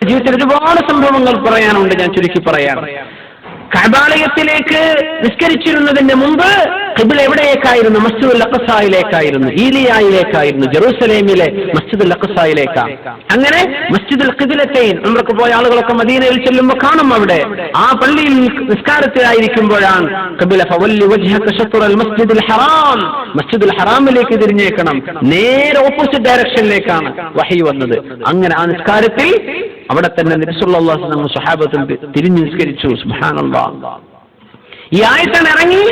ജീവിതത്തിൽ ഒരുപാട് സംഭവങ്ങൾ പറയാനുണ്ട്, ഞാൻ ചുരുക്കി പറയാം. കഅബാലയത്തിലേക്ക് നിസ്കരിച്ചിരുന്നതിന് മുമ്പ് ഖിബ്ല എവിടേക്കായിരുന്നു? മസ്ജിദുൽ അഖ്സായിലേക്കായിരുന്നു, ഈലിയായിലേക്കായിരുന്നു, ജെറൂസലേമിലെ മസ്ജിദുൽ അഖ്സായിലേക്കാണ്. അങ്ങനെ മസ്ജിദുൽ ഖിബ്ലത്തൈൻ നമ്മൾക്ക് പോയ ആളുകളൊക്കെ മദീനയിൽ ചെല്ലുമ്പോൾ കാണും, അവിടെ ആ പള്ളിയിൽ നിസ്കാരത്തിലായിരിക്കുമ്പോഴാണ് ഖിബ്ല ഫവല്ലി വജ്ഹക ശത്റൽ മസ്ജിദുൽ ഹറാം, മസ്ജിദുൽ ഹറാമിലേക്ക് തിരിഞ്ഞേക്കണം. നേരെ ഓപ്പോസിറ്റ് ഡയറക്ഷനിലേക്കാണ് വഹി വന്നത്. അങ്ങനെ ആ നിസ്കാരത്തിൽ അവിടെ തന്നെ നബി സല്ലല്ലാഹു അലൈഹി വസല്ലം സ്വഹാബത്തും തിരിഞ്ഞു നിസ്കരിച്ചു. സുബ്ഹാനല്ലാഹ്. ഈ ആയത്താണ് ഇറങ്ങി.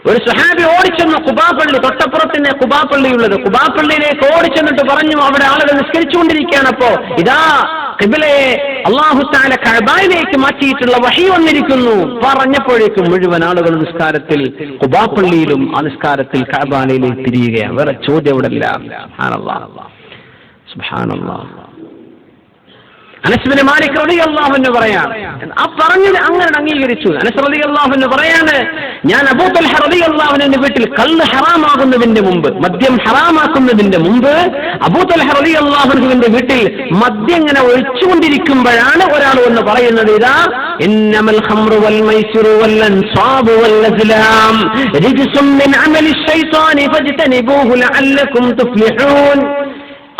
ഒരു സ്വഹാബി ഓടിച്ചെന്നു ഖുബാ പള്ളി, തൊട്ടപ്പുറത്തന്നെ ഖുബാ പള്ളിയുള്ളത്, ഖുബാ പള്ളിയിലേക്ക് ഓടിച്ചെന്നിട്ട് പറഞ്ഞു, അവിടെ ആളുകൾ നിസ്കരിച്ചുകൊണ്ടിരിക്കുകയാണ്. അപ്പോ ഇതാ ഖിബ്ലയെ അല്ലാഹു തആല കഅബയിലേക്ക് മാറ്റിയിട്ടുള്ള വഹി വന്നിരിക്കുന്നു. പറഞ്ഞപ്പോഴേക്കും മുഴുവൻ ആളുകൾ നിസ്കാരത്തിൽ ഖുബാ പള്ളിയിലും ആ നിസ്കാരത്തിൽ കഅബയിലേക്ക് തിരിയുകയാണ്. വേറെ ചോദ്യം അവിടെ ഇല്ല. സുബ്ഹാനല്ലാഹ്, സുബ്ഹാനല്ലാഹ്. അനസ് ഇബ്നു മാലിക് റളിയല്ലാഹു അൻഹു പറയാണ്, ആ പറഞ്ഞത് അങ്ങനെ അംഗീകരിച്ചു. അനസ് റളിയല്ലാഹു അൻഹു പറയാണ്, ഞാൻ അബൂ തൽഹ റളിയല്ലാഹു അൻഹുവിന്റെ വീട്ടിൽ കള്ള് ഹറാമാകുന്നതിന്റെ മുമ്പ്, മദ്യം ഹറാമാക്കുന്നതിന്റെ മുമ്പ് അബൂ തൽഹ റളിയല്ലാഹു അൻഹുവിന്റെ വീട്ടിൽ മദ്യം ഇങ്ങനെ ഒഴിച്ചുകൊണ്ടിരിക്കുമ്പോഴാണ് ഒരാൾ എന്ന് പറയുന്നത്, ഇതാ ഇന്നമൽ ഖംറു വൽ മൈസിറു വൽ അൻസാബു വൽ അസ്ലാം റിജ്സും മിൻ അമലി ശൈത്താനി ഫജ്തനിബൂഹു ലഅല്ലകും തുഫ്ലിഹൂൻ.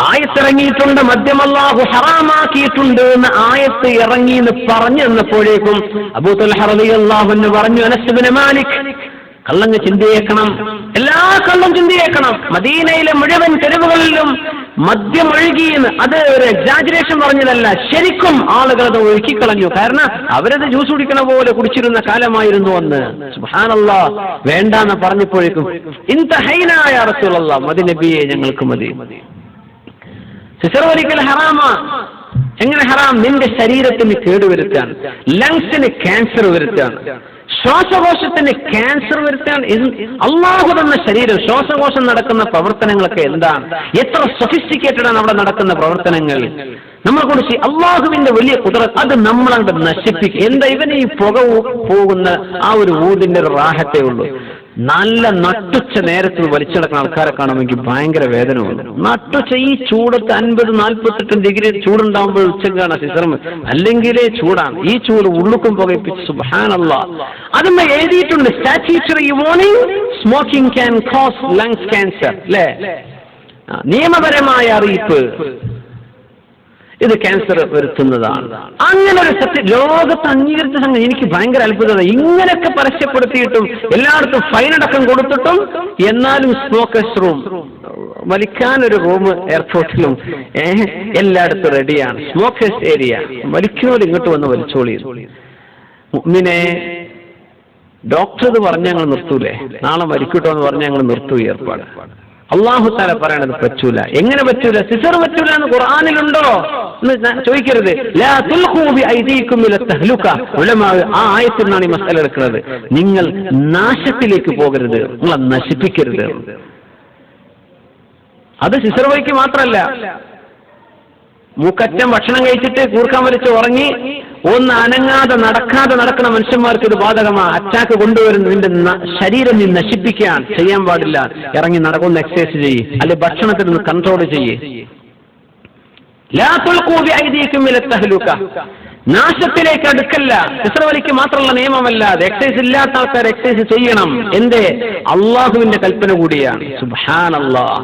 ആയത്തിറങ്ങിയിട്ടുണ്ട്, മദ്യം അല്ലാഹു ഹറാമാക്കിയിട്ടുണ്ട് എന്ന് ആയത്ത് ഇറങ്ങി എന്ന് പറഞ്ഞു തന്നപ്പോഴേക്കും അബൂ തൽഹ റളിയല്ലാഹു അൻഹു പറഞ്ഞു, അനസ് ഇബ്നു മാലിക്, കള്ളങ്ങ് ചിന്തയേക്കണം, എല്ലാ കള്ളും ചിന്തയേക്കണം. മദീനയിലെ മുഴുവൻ തെരുവുകളിലും മദ്യം ഒഴുകിയെന്ന്, അത് ഒരു എക്സാജറേഷൻ പറഞ്ഞതല്ല, ശരിക്കും ആളുകൾ അത് ഒഴുക്കിക്കളഞ്ഞു. കാരണം അവരത് ജ്യൂസ് കുടിക്കണ പോലെ കുടിച്ചിരുന്ന കാലമായിരുന്നു അന്ന്. സുബ്ഹാനല്ലാഹ്. വേണ്ടാന്ന് പറഞ്ഞപ്പോഴേക്കും ഇൻതഹൈനാ യാ റസൂലല്ലാഹ്, മദി നബിയെ ഞങ്ങൾക്ക് മതി. സിസർ ഒരിക്കൽ ഹറാമാ. എങ്ങനെ ഹറാം? നിന്റെ ശരീരത്തിന് കേടുവരുത്താൻ, ലങ്സിന് ക്യാൻസർ വരുത്താൻ, ശ്വാസകോശത്തിന് ക്യാൻസർ വരുത്താൻ. അല്ലാഹു തന്ന ശരീരം, ശ്വാസകോശം നടക്കുന്ന പ്രവർത്തനങ്ങളൊക്കെ എന്താണ്? എത്ര സൊഫിസ്റ്റിക്കേറ്റഡ് ആണ് അവിടെ നടക്കുന്ന പ്രവർത്തനങ്ങൾ. നമ്മളെ കുറിച്ച് അള്ളാഹുവിന്റെ വലിയ കുദറത്ത്, അത് നമ്മളങ്ങോട്ട് നശിപ്പിക്കും. എന്താ ഇവന് ഈ പുക പോകുന്ന ആ ഒരു ഊതിന്റെ ഒരു റാഹത്തേ ഉള്ളൂ. നല്ല നട്ടുച്ച നേരത്ത് വലിച്ചെടുക്കുന്ന ആൾക്കാരെ കാണുമെങ്കിൽ ഭയങ്കര വേദന ഉണ്ട്. നട്ടുച്ച ഈ ചൂടത്ത് 50-48 ഡിഗ്രി ചൂടുണ്ടാകുമ്പോൾ ഉച്ചക്കാണ് സിസർമ, അല്ലെങ്കിലേ ചൂടാണ്. ഈ ചൂട് ഉള്ളുക്കും പുകയിപ്പിച്ച്. സുബ്ഹാനല്ലാഹ്. അതും എഴുതിയിട്ടുണ്ട്, statutory warning, smoking can cos lungs cancer. അല്ലേ? നിയമപരമായ അറിയിപ്പ്, ഇത് ക്യാൻസർ വരുത്തുന്നതാണ്. അങ്ങനെ ഒരു സത്യം ലോകത്ത് അംഗീകരിച്ച സംഗതി. എനിക്ക് ഭയങ്കര അത്ഭുതത. ഇങ്ങനെയൊക്കെ പരസ്യപ്പെടുത്തിയിട്ടും എല്ലായിടത്തും ഫൈനടക്കം കൊടുത്തിട്ടും എന്നാലും സ്മോക്കേഴ്സ് റൂം, വലിക്കാനൊരു റൂം എയർപോർട്ടിലും എല്ലായിടത്തും റെഡിയാണ്. സ്മോക്കേഴ്സ് ഏരിയ, വലിക്കുന്നവർ ഇങ്ങോട്ട് വന്ന് വലിച്ചോളി. മുഅ്മിനെ, ഡോക്ടർ ഇത് പറഞ്ഞ ഞങ്ങൾ നിർത്തൂലേ, നാളെ മരിക്കൂട്ടോ എന്ന് പറഞ്ഞ ഞങ്ങൾ നിർത്തൂ ഏർപ്പാട്. അല്ലാഹു തആല പറയണത് പറ്റൂല. എങ്ങനെ പറ്റൂല? സിസർ പറ്റൂല എന്ന് ഖുർആനിലുണ്ടോ എന്ന് ചോദിക്കരുത്. ലാ തുൽഖൂ ബിഐദീകും ഇല തഹ്ലുക. ഉലമാ ആ ആയത്തിൽ നിന്നാണ് ഈ മസല എടുക്കുന്നത്. നിങ്ങൾ നാശത്തിലേക്ക് പോകരുത്, നിങ്ങളെ നശിപ്പിക്കരുത്. അത് സിസർ വഴിക്ക് മാത്രമല്ല, മൂക്കറ്റം ഭക്ഷണം കഴിച്ചിട്ട് കൂർക്കാൻ വലിച്ച് ഉറങ്ങി ഒന്ന് അനങ്ങാതെ നടക്കാതെ നടക്കുന്ന മനുഷ്യന്മാർക്ക് ഇത് ബാധകമാണ്. അറ്റാക്ക് കൊണ്ടുവരുന്ന നിന്റെ ശരീരം നീ നശിപ്പിക്കാൻ ചെയ്യാൻ പാടില്ല. ഇറങ്ങി നടക്കുന്ന എക്സസൈസ് ചെയ്യ്, അല്ലെങ്കിൽ ഭക്ഷണത്തിൽ നിന്ന് കൺട്രോൾ ചെയ്യ്. ലാ തുൽഖൂ ബിഐദീകും ഇല തഹ്ലുക. നാശത്തിലേക്ക് അടുക്കല്ല. സിസറവലിക്ക് മാത്രമുള്ള നിയമമല്ല, എക്സസൈസ് ഇല്ലാത്ത ആൾക്കാർ എക്സസൈസ് ചെയ്യണം. എന്റെ അള്ളാഹുവിന്റെ കൽപ്പന കൂടിയാണ്. സുബ്ഹാനല്ലാഹ്.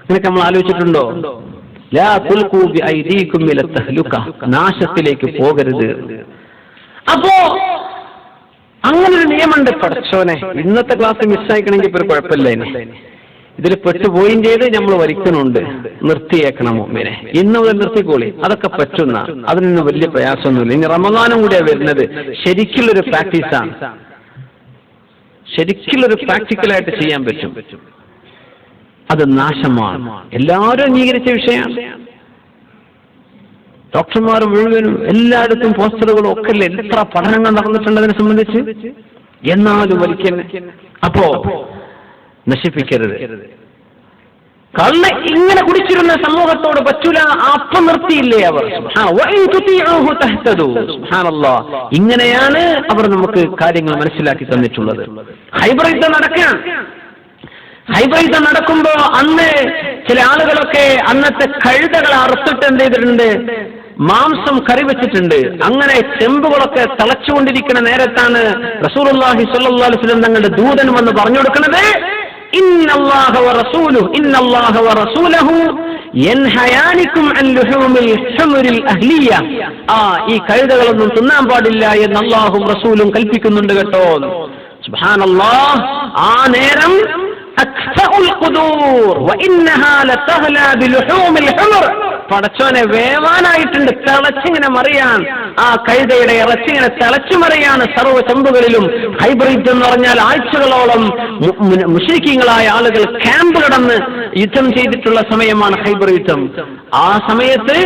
ഇങ്ങനെയൊക്കെ നമ്മൾ ആലോചിച്ചിട്ടുണ്ടോ? ലാ തുൽഖൂ ബിഐദീകും ഇല തഹ്ലുക. നാശത്തിലേക്ക് പോകരുത്. അപ്പോ അങ്ങനൊരു നിയമമുണ്ട്. പഠിച്ചോനെ, ഇന്നത്തെ ക്ലാസ് മിസ്സായിക്കണമെങ്കിൽ ഇപ്പൊ ഒരു കുഴപ്പമില്ല. ഇതിൽ പെട്ടുപോയും ചെയ്ത് നമ്മൾ വലിക്കുന്നുണ്ട്. നിർത്തിയേക്കണം മുഅ്മിനെ. ഇന്ന് മുതൽ നിർത്തിക്കോളി. അതൊക്കെ പറ്റുന്ന, അതിനൊന്നും വലിയ പ്രയാസമൊന്നുമില്ല. ഇനി റമദാനും കൂടിയാ വരുന്നത്. ശരിക്കുള്ളൊരു പ്രാക്ടീസാണ്, ശരിക്കുള്ളൊരു പ്രാക്ടിക്കലായിട്ട് ചെയ്യാൻ പറ്റും. അത് നാശമാണ്. എല്ലാവരും അംഗീകരിച്ച വിഷയമാണ്. ഡോക്ടർമാർ മുഴുവനും എല്ലായിടത്തും പോസ്റ്ററുകളും ഒക്കെ അല്ലേ, എത്ര പഠനങ്ങൾ നടന്നിട്ടുണ്ട് അതിനെ സംബന്ധിച്ച്. എന്നാലും വലിക്കന്നെ. അപ്പോ നശിപ്പിക്കരുത്. കള്ള ഇങ്ങനെ കുടിച്ചിരുന്ന സമൂഹത്തോട് പറ്റൂല. അപ്പം നിർത്തിയില്ലേ അവർ. സുബ്ഹാനല്ലാഹ്. ഇങ്ങനെയാണ് അവർ നമുക്ക് കാര്യങ്ങൾ മനസ്സിലാക്കി തന്നിട്ടുള്ളത്. ഖൈബർ യുദ്ധം നടക്കാൻ, ഖൈബർ യുദ്ധം നടക്കുമ്പോ അന്ന് ചില ആളുകളൊക്കെ അന്നത്തെ കഴുതകൾ അറുത്തിട്ട് എന്ത് ചെയ്തിട്ടുണ്ട്, മാംസം കറി വെച്ചിട്ടുണ്ട്. അങ്ങനെ ചെമ്പുകളൊക്കെ തിളച്ചുകൊണ്ടിരിക്കുന്ന നേരത്താണ് റസൂലുള്ളാഹി സ്വല്ലല്ലാഹു അലൈഹി വസല്ലം തങ്ങളുടെ ദൂതൻ വന്ന് പറഞ്ഞു കൊടുക്കുന്നത്, ഇന്നല്ലാഹ വറസൂലഹു യൻഹയാനികും അൻ ലുഹൂമിൽ ഹുമുരിൽ അഹ്ലിയ. ഈ കഴുതകളൊന്നും തിന്നാൻ പാടില്ല എന്ന് അല്ലാഹും റസൂലും കൽപ്പിക്കുന്നുണ്ട് കേട്ടോ. സുബ്ഹാനല്ലാഹ്. ആ നേരം പടച്ചോനെ വേവാനായിട്ടുണ്ട്, തിളച്ചിങ്ങനെ മറിയാൻ. ആ കഴുതയുടെ ഇറച്ചിങ്ങനെ തിളച്ചു മറിയാണ് സർവ്വ ചെമ്പുകളിലും. ഖൈബർ യുദ്ധം എന്ന് പറഞ്ഞാൽ ആഴ്ചകളോളം മുശ്രിക്കീങ്ങളായ ആളുകൾ ക്യാമ്പ് കടന്ന് യുദ്ധം ചെയ്തിട്ടുള്ള സമയമാണ് ഖൈബർ യുദ്ധം. ആ സമയത്ത്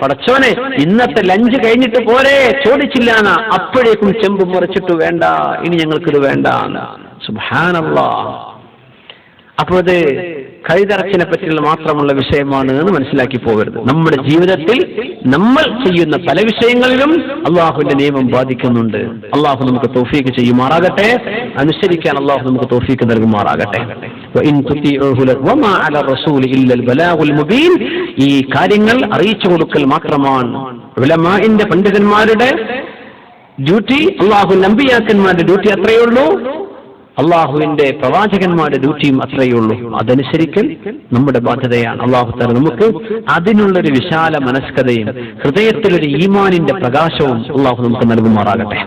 പടച്ചോനെ ഇന്നത്തെ ലഞ്ച് കഴിഞ്ഞിട്ട് പോരെ ചോദിച്ചില്ലാന്ന, അപ്പോഴേക്കും ചെമ്പ് മുറിച്ചിട്ട് വേണ്ട, ഇനി ഞങ്ങൾക്കിത് വേണ്ട. സുബ്ഹാനല്ലാഹ്. അപ്പോൾ അത് കഴുതറച്ചിനെ പറ്റിയുള്ള മാത്രമുള്ള വിഷയമാണ് എന്ന് മനസ്സിലാക്കി പോകരുത്. നമ്മുടെ ജീവിതത്തിൽ നമ്മൾ ചെയ്യുന്ന പല വിഷയങ്ങളിലും അള്ളാഹുവിന്റെ നിയമം ബാധിക്കുന്നുണ്ട്. അള്ളാഹു നമുക്ക് തൗഫീഖ് ചെയ്യുമാറാകട്ടെ, അനുസരിക്കാൻ അള്ളാഹു നമുക്ക് തൗഫീഖ് നൽകുമാറാകട്ടെ. ഈ കാര്യങ്ങൾ അറിയിച്ചു കൊടുക്കൽ മാത്രമാണ് ഉലമാഇന്റെ പണ്ഡിതന്മാരുടെ ഡ്യൂട്ടി. അള്ളാഹുവിന്റെ അമ്പിയാക്കന്മാരുടെ ഡ്യൂട്ടി അത്രയേ ഉള്ളൂ. അള്ളാഹുവിന്റെ പ്രവാചകന്മാരുടെ ഡ്യൂട്ടിയും അത്രയേ ഉള്ളൂ. അതനുസരിക്കൽ നമ്മുടെ ബാധ്യതയാണ്. അള്ളാഹു തആല നമുക്ക് അതിനുള്ളൊരു വിശാല മനസ്കതയും ഹൃദയത്തിലൊരു ഈമാനിന്റെ പ്രകാശവും അള്ളാഹു നമുക്ക് നൽകുമാറാകട്ടെ.